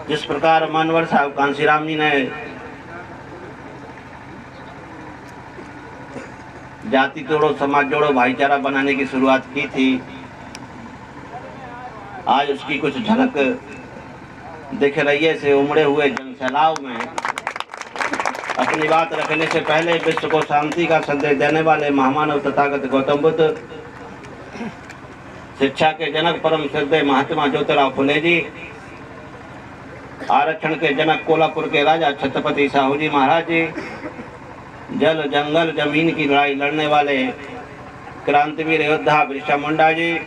जिस प्रकार मानवर साहब कांशीराम जी ने जाति तोड़ो समाज जोड़ो भाईचारा बनाने की शुरुआत की थी, आज उसकी कुछ झलक दिख रही है। से उमड़े हुए जनसैलाब में अपनी बात रखने से पहले विश्व को शांति का संदेश देने वाले महामानव तथागत गौतम बुद्ध, शिक्षा के जनक परम श्रद्धेय महात्मा ज्योतिराव फुले जी, आरक्षण के जनक कोल्हापुर के राजा छत्रपति साहू जी महाराज जी, जल जंगल जमीन की लड़ाई लड़ने वाले क्रांतिवीर योद्धा बिरसा मुंडा जी,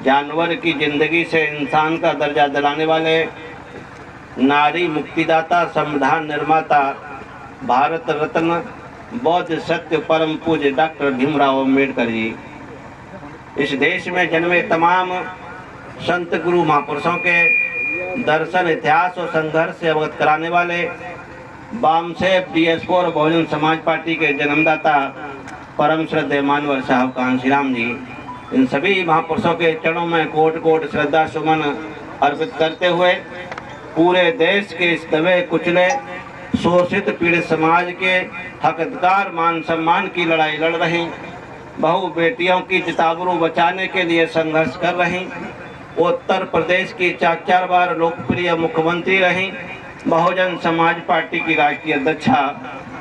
जानवर की जिंदगी से इंसान का दर्जा दिलाने वाले नारी मुक्तिदाता, संविधान निर्माता, भारत रत्न, बौद्ध सत्य परम पूज्य डॉक्टर भीमराव अम्बेडकर जी, इस देश में जन्मे तमाम संत गुरु महापुरुषों के दर्शन, इतिहास और संघर्ष से अवगत कराने वाले बामसेफ डीएसपी और बहुजन समाज पार्टी के जन्मदाता परम श्रद्धेय मानवर साहब कांशीराम जी, इन सभी महापुरुषों के चरणों में कोट कोट श्रद्धा सुमन अर्पित करते हुए पूरे देश के इस दबे कुचले शोषित पीड़ित समाज के हकदार मान सम्मान की लड़ाई लड़ रही, बहु बेटियों की चिताबरू बचाने के लिए संघर्ष कर रही, उत्तर प्रदेश की 4 बार लोकप्रिय मुख्यमंत्री रही, बहुजन समाज पार्टी की राष्ट्रीय अध्यक्षा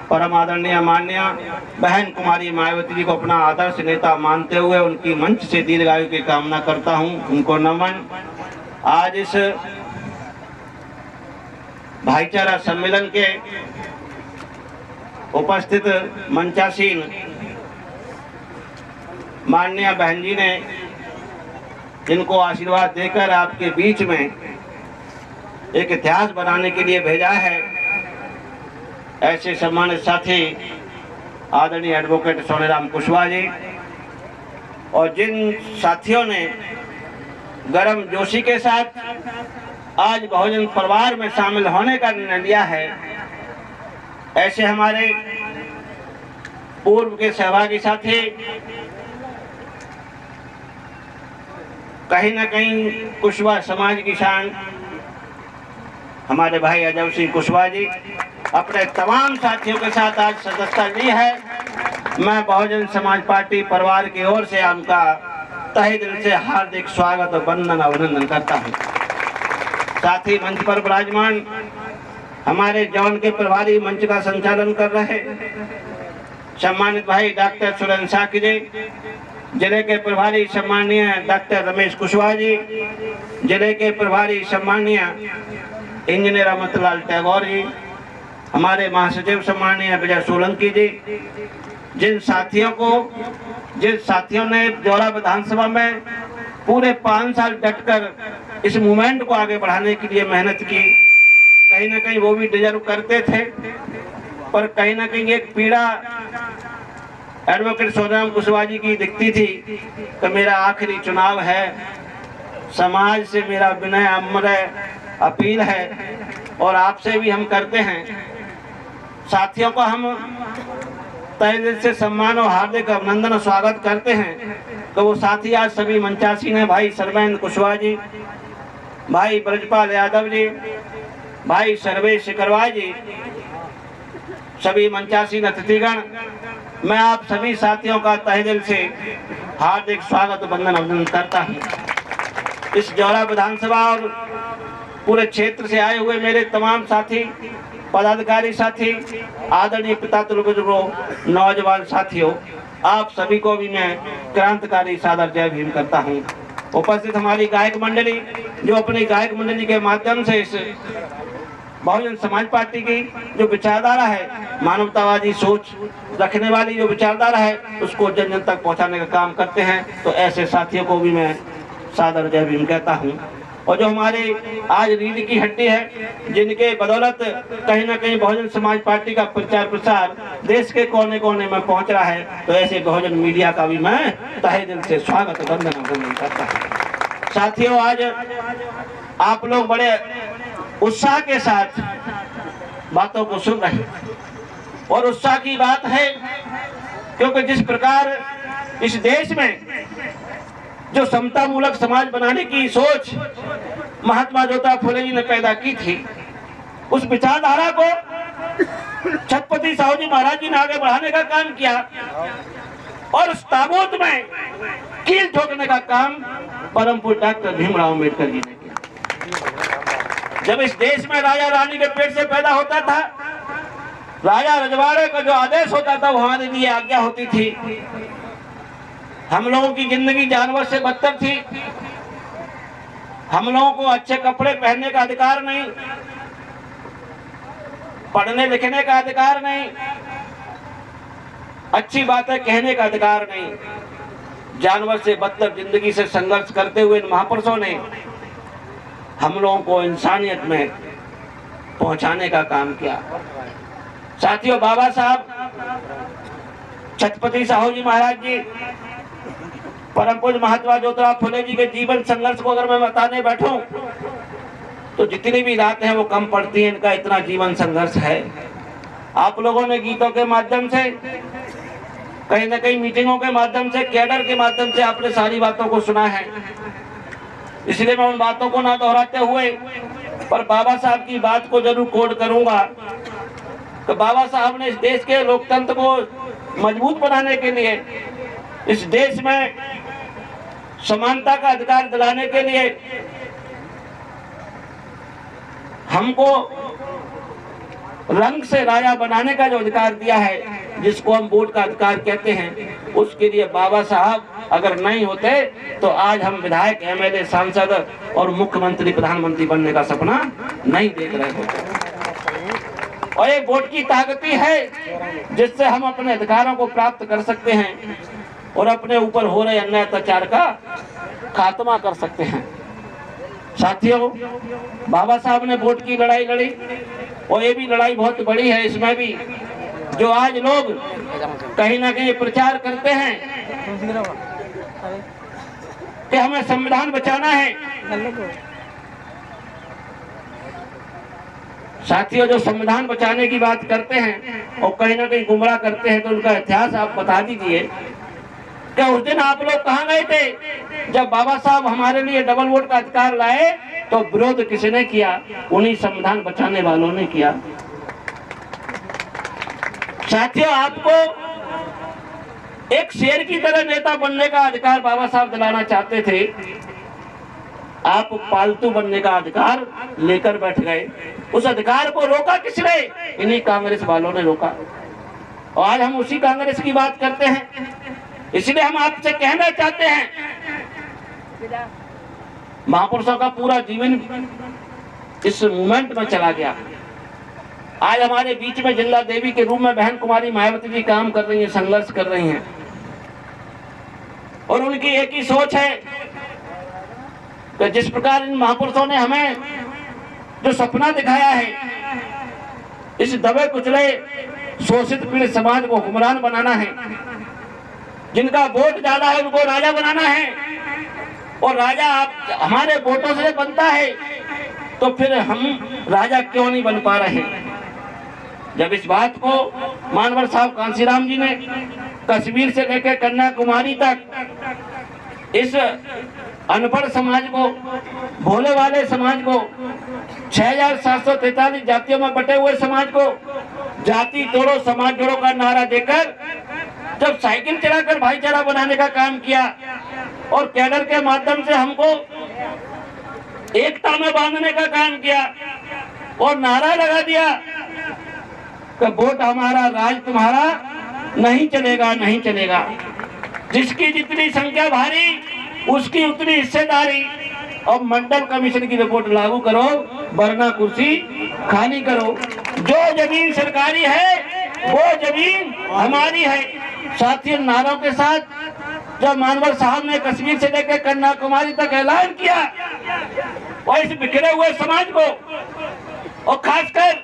परम आदरणीय माननीय बहन कुमारी मायावती जी को अपना आदर्श नेता मानते हुए उनकी मंच से दीर्घायु की कामना करता हूं, उनको नमन। आज इस भाईचारा सम्मेलन के उपस्थित मंचासीन माननीय बहन जी ने जिनको आशीर्वाद देकर आपके बीच में एक इतिहास बनाने के लिए भेजा है, ऐसे सम्मानित साथी आदरणीय एडवोकेट सोनेराम कुशवाहा जी और जिन साथियों ने गर्म जोशी के साथ आज बहुजन परिवार में शामिल होने का निर्णय लिया है, ऐसे हमारे पूर्व के सहभागी साथी कहीं न कहीं कुशवाहा समाज की शान हमारे भाई अजय सिंह कुशवाहा जी अपने तमाम साथियों के साथ आज सदस्यता ली है। मैं बहुजन समाज पार्टी परिवार की ओर से उनका तहे दिल से हार्दिक स्वागत और वंदन अभिनंदन करता हूं। साथ ही मंच पर विराजमान हमारे जौन के प्रभारी मंच का संचालन कर रहे सम्मानित भाई डॉक्टर सुरेंद्र साकी जी, जिले के प्रभारी सम्माननीय डॉक्टर रमेश कुशवाहा जी, जिले के प्रभारी सम्माननीय इंजीनियर अमृतलाल टैगोर जी, हमारे महासचिव सम्माननीय विजय सोलंकी जी, जिन साथियों ने जौरा विधानसभा में पूरे 5 साल डटकर इस मूवमेंट को आगे बढ़ाने के लिए मेहनत की, कहीं ना कहीं वो भी डिजर्व करते थे, पर कहीं ना कहीं एक पीड़ा एडवोकेट सोनेराम कुशवाहा जी की दिखती थी कि मेरा आखिरी चुनाव है, समाज से मेरा विनय अम्र अपील है और आपसे भी हम करते हैं। साथियों को हम तहे दिल से सम्मान और हार्दिक अभिनंदन और स्वागत करते हैं। तो वो साथी आज सभी मंचासीन हैं, भाई सर्वेंद्र कुशवाहा जी, भाई ब्रजपाल यादव जी, भाई सर्वेश शिकरवा जी, सभी मंचासीन अतिथिगण, मैं आप सभी साथियों का तहे दिल से हार्दिक स्वागत वंदन अभिनंदन करता हूं। इस जौरा विधानसभा और पूरे क्षेत्र से आए हुए मेरे तमाम साथी, पदाधिकारी साथी, आदरणीय पिता बुजुर्गों, नौजवान साथियों, आप सभी को भी मैं क्रांतिकारी सादर जय भीम करता हूं। उपस्थित हमारी गायक मंडली, जो अपनी गायक मंडली के माध्यम से इस बहुजन समाज पार्टी की जो विचारधारा है, मानवतावादी सोच रखने वाली जो विचारधारा है, उसको जन जन तक पहुंचाने का काम करते हैं, तो ऐसे साथियों को भी मैं सादर जय भीम कहता हूं। और जो हमारे आज रीढ़ की हड्डी है, जिनके बदौलत कहीं ना कहीं बहुजन समाज पार्टी का प्रचार प्रसार देश के कोने कोने में पहुंच रहा है, तो ऐसे बहुजन मीडिया का भी मैं तहे दिल से स्वागत वंदन अभिनंदन करता हूं। साथियों, आज आप लोग बड़े उत्साह के साथ बातों को सुन रहे हैं और उत्साह की बात है, क्योंकि जिस प्रकार इस देश में जो समता मूलक समाज बनाने की सोच महात्मा ज्योतिराव फुले जी ने पैदा की थी, उस विचारधारा को छत्रपति साहू जी महाराज जी ने आगे बढ़ाने का काम किया और उस ताबूत में कील ठोकने का काम परम पूज्य डॉक्टर भीमराव अम्बेडकर जी ने किया। जब इस देश में राजा रानी के पेट से पैदा होता था, राजा रजवाड़े का जो आदेश होता था वो हमारे लिए आज्ञा होती थी। हम लोगों की जिंदगी जानवर से बदतर थी। हम लोगों को अच्छे कपड़े पहनने का अधिकार नहीं, पढ़ने लिखने का अधिकार नहीं, अच्छी बातें कहने का अधिकार नहीं। जानवर से बदतर जिंदगी से संघर्ष करते हुए इन महापुरुषों ने हम लोगों को इंसानियत में पहुंचाने का काम किया। साथियों, बाबा साहब छत्रपति साहू जी महाराज जी, परम पूज्य महात्मा ज्योतिराव फुले जी के जीवन संघर्ष को अगर मैं बताने बैठूं तो जितनी भी रातें हैं वो कम पड़ती हैं। इनका इतना जीवन संघर्ष है। आप लोगों ने गीतों के माध्यम से, कहीं ना कहीं मीटिंगों के माध्यम से, कैडर के माध्यम से आपने सारी बातों को सुना है, इसलिए मैं उन बातों को ना दोहराते हुए पर बाबा साहब की बात को जरूर कोट करूंगा। तो बाबा साहब ने इस देश के लोकतंत्र को मजबूत बनाने के लिए, इस देश में समानता का अधिकार दिलाने के लिए हमको रंग से राजा बनाने का जो अधिकार दिया है, जिसको हम वोट का अधिकार कहते हैं, उसके लिए बाबा साहब अगर नहीं होते तो आज हम विधायक, एमएलए, सांसद और मुख्यमंत्री, प्रधानमंत्री बनने का सपना नहीं देख रहे होते। और ये वोट की ताकत ही है जिससे हम अपने अधिकारों को प्राप्त कर सकते हैं और अपने ऊपर हो रहे अन्याय अत्याचार का खात्मा कर सकते हैं। साथियों, बाबा साहब ने वोट की लड़ाई लड़ी और ये भी लड़ाई बहुत बड़ी है। इसमें भी जो आज लोग कहीं ना कहीं प्रचार करते हैं कि हमें संविधान बचाना है, साथियों जो संविधान बचाने की बात करते हैं और कहीं ना कहीं गुमराह करते हैं, तो उनका इतिहास आप बता दीजिए कि उस दिन आप लोग कहाँ गए थे जब बाबा साहब हमारे लिए डबल वोट का अधिकार लाए? तो विरोध किसने किया? उन्हीं संविधान बचाने वालों ने किया। साथियों, आपको एक शेर की तरह नेता बनने का अधिकार बाबा साहब दिलाना चाहते थे, आप पालतू बनने का अधिकार लेकर बैठ गए। उस अधिकार को रोका किसने? इन्हीं कांग्रेस वालों ने रोका। और आज हम उसी कांग्रेस की बात करते हैं। इसलिए हम आपसे कहना चाहते हैं, महापुरुषों का पूरा जीवन इस मूवमेंट में चला गया। आज हमारे बीच में जिंदा देवी के रूप में बहन कुमारी मायावती जी काम कर रही हैं, संघर्ष कर रही हैं, और उनकी एक ही सोच है कि जिस प्रकार इन महापुरुषों ने हमें जो सपना दिखाया है, इस दबे कुचले शोषित पीड़ित समाज को हुक्मरान बनाना है, जिनका वोट ज्यादा है उनको राजा बनाना है, और राजा आप हमारे वोटों से बनता है, तो फिर हम राजा क्यों नहीं बन पा रहे? जब इस बात को मानवर साहब कांसीराम जी ने कश्मीर से लेकर कन्याकुमारी तक इस अनपढ़ समाज को, भोले वाले समाज को, 6743 जातियों में बटे हुए समाज को जाति तोड़ो समाज जोड़ो का नारा देकर जब साइकिल चलाकर भाईचारा बनाने का काम किया और कैडर के माध्यम से हमको एकता में बांधने का काम किया और नारा लगा दिया कि वोट हमारा, राज तुम्हारा, नहीं चलेगा, नहीं चलेगा। जिसकी जितनी संख्या भारी उसकी उतनी हिस्सेदारी, और मंडल कमीशन की रिपोर्ट लागू करो वरना कुर्सी खाली करो। जो जमीन सरकारी है वो जमीन हमारी है। साथियों, नारों के साथ जब मानवर साहब ने कश्मीर से लेकर कन्याकुमारी तक ऐलान किया और इस बिखरे हुए समाज को, और खासकर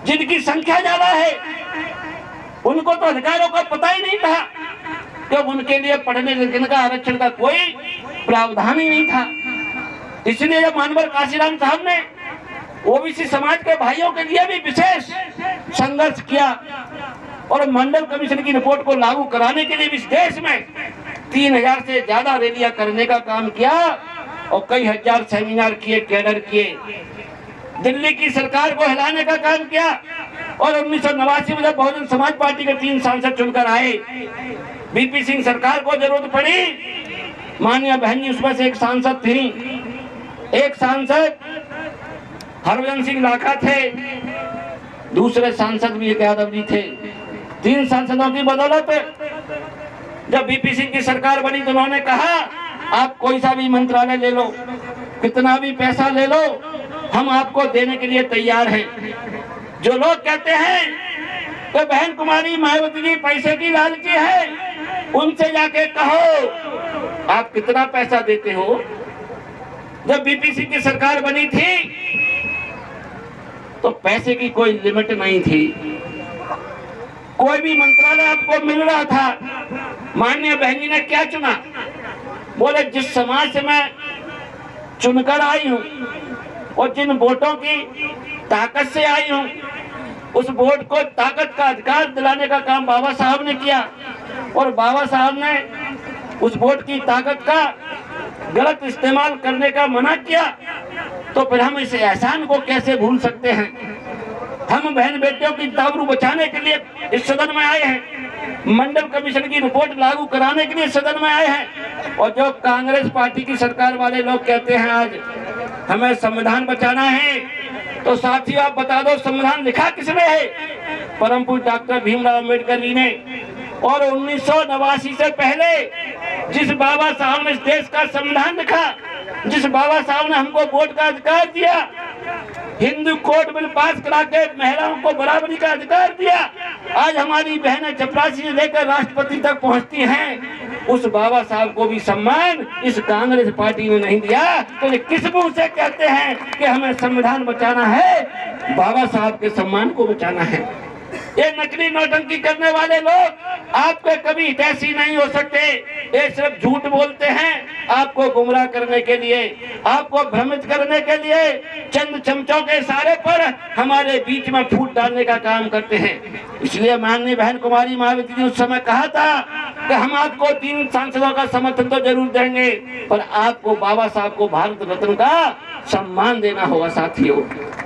जिनकी संख्या ज्यादा है, उनको तो अधिकारों का पता ही नहीं था, क्योंकि उनके लिए पढ़ने लिखने का, आरक्षण का कोई प्रावधान ही नहीं था। इसलिए जब मानवर कांसीराम साहब ने ओबीसी समाज के भाइयों के लिए भी विशेष संघर्ष किया और मंडल कमीशन की रिपोर्ट को लागू कराने के लिए इस देश में 3000 से ज्यादा रैलियां करने का काम किया और कई हजार सेमिनार किए, कैडर किए, दिल्ली की सरकार को हिलाने का काम किया। और 1989 में जब बहुजन समाज पार्टी के 3 सांसद चुनकर आए, बीपी सिंह सरकार को जरूरत पड़ी, माननीय बहन जी उसमें से एक सांसद थी, एक सांसद हरभजन सिंह लाखा थे, दूसरे सांसद भी एक यादव जी थे। 3 सांसदों की बदौलत जब बीपी सिंह की सरकार बनी तो उन्होंने कहा आप कोई सा भी मंत्रालय ले लो, कितना भी पैसा ले लो, हम आपको देने के लिए तैयार हैं। जो लोग कहते हैं तो बहन कुमारी मायावती जी पैसे की लालची है, उनसे जाके कहो आप कितना पैसा देते हो। जब बीपी सिंह की सरकार बनी थी तो पैसे की कोई लिमिट नहीं थी, कोई भी मंत्रालय आपको मिल रहा था। माननीय बहन जी ने क्या चुना, बोले जिस समाज से मैं चुनकर आई हूं और जिन वोटों की ताकत से आई हूं, उस वोट को ताकत का अधिकार दिलाने का काम बाबा साहब ने किया। और बाबा साहब ने उस वोट की ताकत का गलत इस्तेमाल करने का मना किया, तो फिर हम इस एहसान को कैसे भूल सकते हैं। हम बहन बेटियों की आबरू बचाने के लिए इस सदन में आए हैं, मंडल कमीशन की रिपोर्ट लागू कराने के लिए सदन में आए हैं। और जो कांग्रेस पार्टी की सरकार वाले लोग कहते हैं आज हमें संविधान बचाना है, तो साथियों आप बता दो संविधान लिखा किसने है? परम पूज्य डॉक्टर भीमराव अम्बेडकर जी ने। और 1989 से पहले जिस बाबा साहब ने इस देश का संविधान लिखा, जिस बाबा साहब ने हमको वोट का अधिकार दिया, हिंदू कोड बिल पास करा के महिलाओं को बराबरी का अधिकार दिया, आज हमारी बहनें चपरासी से लेकर राष्ट्रपति तक पहुंचती हैं, उस बाबा साहब को भी सम्मान इस कांग्रेस पार्टी ने नहीं दिया। तो ये किस मुंह से कहते हैं कि हमें संविधान बचाना है, बाबा साहब के सम्मान को बचाना है। ये नकली नौटंकी करने वाले लोग आपके कभी हितैषी नहीं हो सकते। ये सिर्फ झूठ बोलते हैं, आपको गुमराह करने के लिए, आपको भ्रमित करने के लिए, चंद चमचों के इशारे पर हमारे बीच में फूट डालने का काम करते हैं। इसलिए माननीय बहन कुमारी मायावती जी उस समय कहा था कि हम आपको 3 सांसदों का समर्थन तो जरूर देंगे, पर आपको बाबा साहब को भारत रत्न का सम्मान देना होगा। साथियों,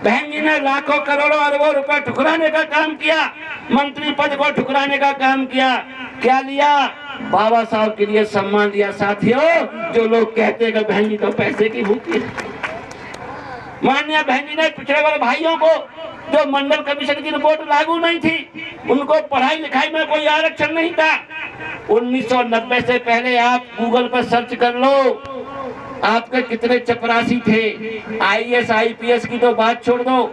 बहन जी ने लाखों करोड़ों अरबों रुपए ठुकराने का काम किया, मंत्री पद को ठुकराने का काम किया। क्या लिया? बाबा साहब के लिए सम्मान दिया। साथियों, जो लोग कहते हैं कि बहन जी तो पैसे की भूखी है, माननीय बहन जी ने पिछड़े वर्ग भाइयों को जो मंडल कमीशन की रिपोर्ट लागू नहीं थी, उनको पढ़ाई लिखाई में कोई आरक्षण नहीं था। 1990 से पहले आप गूगल पर सर्च कर लो, आपके कितने चपरासी थे। IAS IPS की तो बात छोड़ दो,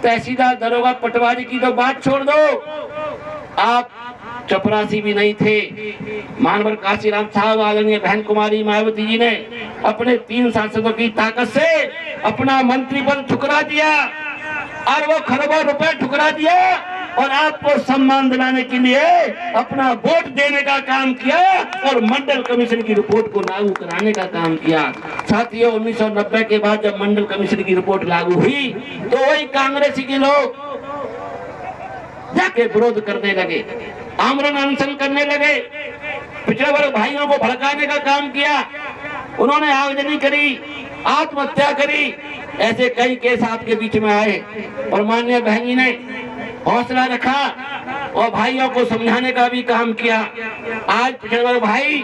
तहसीलदार दरोगा पटवारी की तो बात छोड़ दो, आप चपरासी भी नहीं थे। मानवर काशीराम साहब, आदरणीय बहन कुमारी मायावती जी ने अपने 3 सांसदों की ताकत से अपना मंत्री पद ठुकरा दिया, अरबों खरबों रुपए ठुकरा दिया, और आपको सम्मान दिलाने के लिए अपना वोट देने का काम किया और मंडल कमीशन की रिपोर्ट को लागू कराने का काम किया। साथियों, 1990 के बाद जब मंडल कमीशन की रिपोर्ट लागू हुई तो वही कांग्रेसी के लोग जाके विरोध करने लगे, आमरण अनशन करने लगे, पिछड़े वर्ग भाइयों को भड़काने का काम किया। उन्होंने आगजनी करी, आत्महत्या करी, ऐसे कई केस आपके बीच में आए। और माननीय बहन जी ने हौसला रखा और भाइयों को समझाने का भी काम किया। आज पिछड़े वर्ग भाई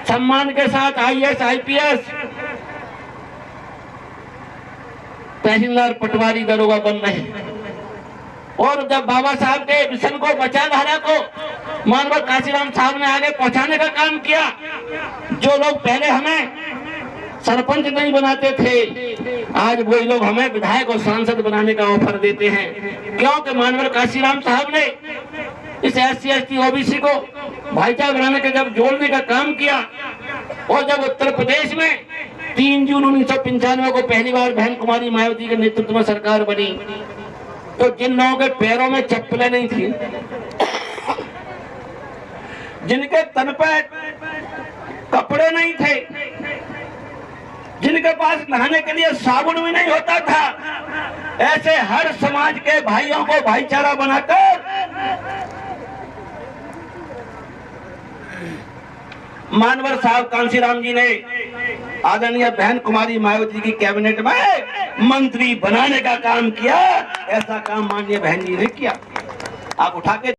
सम्मान के साथ IAS IPS, तहसीलदार पटवारी दरोगा बन रहे हैं। और जब बाबा साहब के मिशन को, बचाधारा को मानवर काशीराम साहब ने आगे पहुंचाने का काम किया, जो लोग पहले हमें सरपंच नहीं बनाते थे, आज वही लोग हमें विधायक और सांसद बनाने का ऑफर देते हैं। क्योंकि मानवर काशीराम साहब ने इस SC ST OBC को भाईचारा बनाने के जब जोड़ने का काम किया, और जब उत्तर प्रदेश में 3 जून 1995 को पहली बार बहन कुमारी मायावती के नेतृत्व में सरकार बनी, तो जिन लोगों के पैरों में चप्पलें नहीं थी, जिनके तन पे कपड़े नहीं थे, जिनके पास नहाने के लिए साबुन भी नहीं होता था, ऐसे हर समाज के भाइयों को भाईचारा बनाकर मानवर साहब कांसीराम जी ने आदरणीय बहन कुमारी मायावती की कैबिनेट में मंत्री बनाने का काम किया। ऐसा काम माननीय बहन जी ने किया। आप उठा के